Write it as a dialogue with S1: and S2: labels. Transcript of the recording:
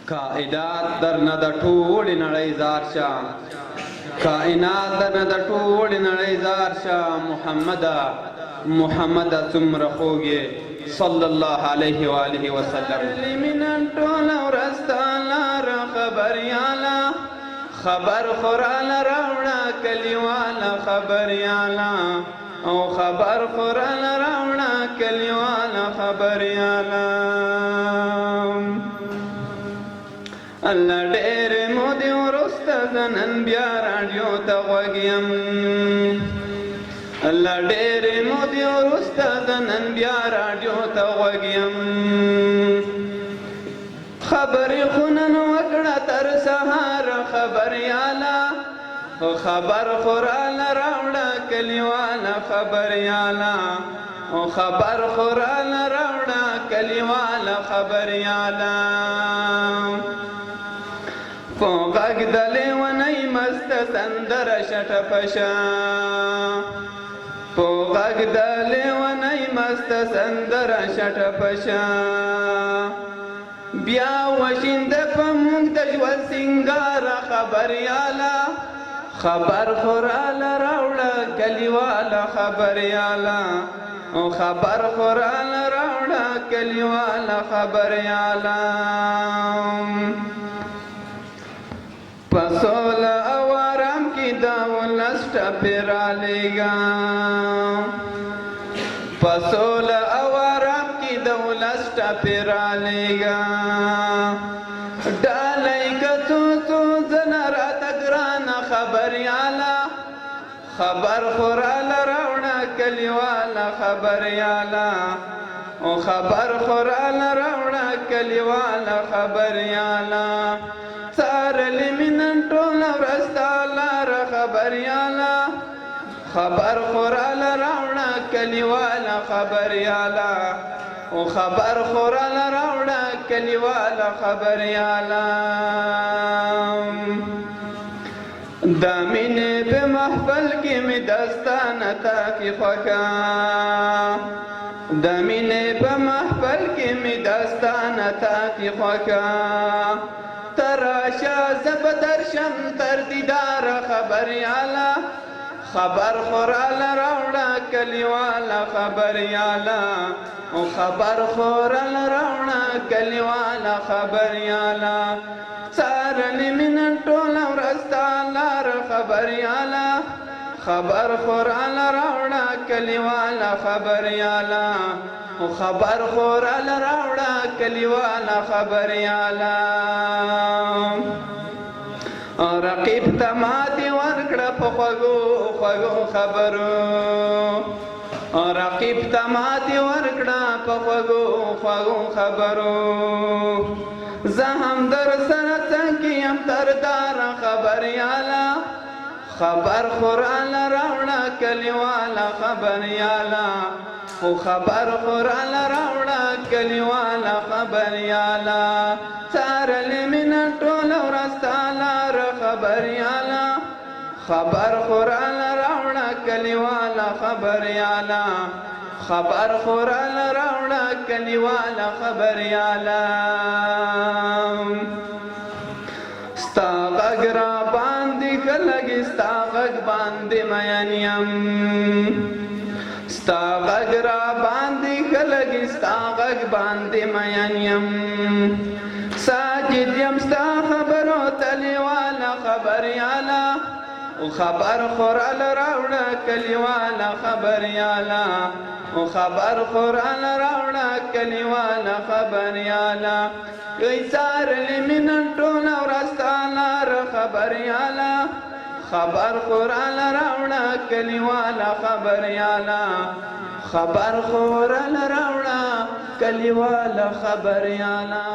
S1: کائنات درنه د ټولې نړۍ زار شه، کائنات درنه د ټولې نړۍ زار شه. محمده څومره خوږ یې صلی الله علیه و آله وسلم. مینه ټوله ورځ ستا لاره خبریاله، خبر خوراله راوړه کلیواله خبریاله، او خبر خوراله راوړه کلیواله خبریاله. الله ډېر مودې وروسته زه نن بیا راډیو ته غوږ یم، الله ډېر مودې وروسته زه نن بیا راډیو ته غوږ یم. خبرې خو نن وکړه تر سهاره خبریاله، خبر خو راله راوړه کلیواله خبریاله، خبر خو راله راوړه کلیواله خبریاله. په غږ د لیونۍ مسته سندره شټه پشه، په غږ د لیونۍ مسته سندره شټه پشه. بیا وشینده په موږ د ژوند سینګاره خبریاله، خبر خو راله راوړه کلیواله خبریاله، خبر خو راله راوړه کلیواله خبریاله. په سوله او آرام کې د ولس ټپې رالیږه، په سوله او آرام کې د ولس ټپې رالیږه. ډالۍ که څو څو ځله راته ګرانه خبریاله، خبر خو راله راوړه کلیواله خبریاله، خبر خو راله راوړه کلیواله خبریاله. څارلې مې نن ټوله ورځ ستا لاره خبریاله، خبر خو راله راوړه کلیواله خبریاله، خبر خو راله راوړه کلیواله خبریاله. د مینې په محفل کې مې دستانه تاکي خوښه، د مینې په محفل کې مې دستانه تاکي خوښه. تراشه زه به درشم تر دیداره خبریاله، خبر خو راله راوړه کلیواله خبریاله، خبر خو راله راوړه کلیواله خبریاله. څارلې مې نن ټوله ورځ ستا لاره خبریاله، خبر خو راله راوړه کلیواله خبریاله، خبر خو راله راوړه کلیواله خبریاله. رقیب ته ماتې ورکړه په خوږو خوږو خبرو، رقیب ته ماتې ورکړه په خوږو خوږو خبرو. زه هم در سره څنګه یم درداره خبریاله، خبر خو راله راوړه کلیواله خبریاله، خبر خو راله راوړه کلیواله خبریاله. څارلې مې نن ټوله ورځ ستا لاره خبریاله، خبر خو راله راوړه کلیواله خبریاله، خبر خو راله راوړه کلیواله خبریاله. ستا غږ را باندې ښه لګي، ستا غږ باندې مین یم، ستا غږ را باندې ښه لګي، ستا غږ باندې مین یم. ساجد یم ستا خبرو ته لیواله خبریاله، خبر خو راله راوړه کلیواله خبریاله، خبر خو راله راوړه کلیواله خبریاله. څارلې مې نن ټوله ورځ ستا لاره خبریاله، خبر خو راله راوړه کلیواله خبریاله، خبر خو راله راوړه کلیواله خبریاله.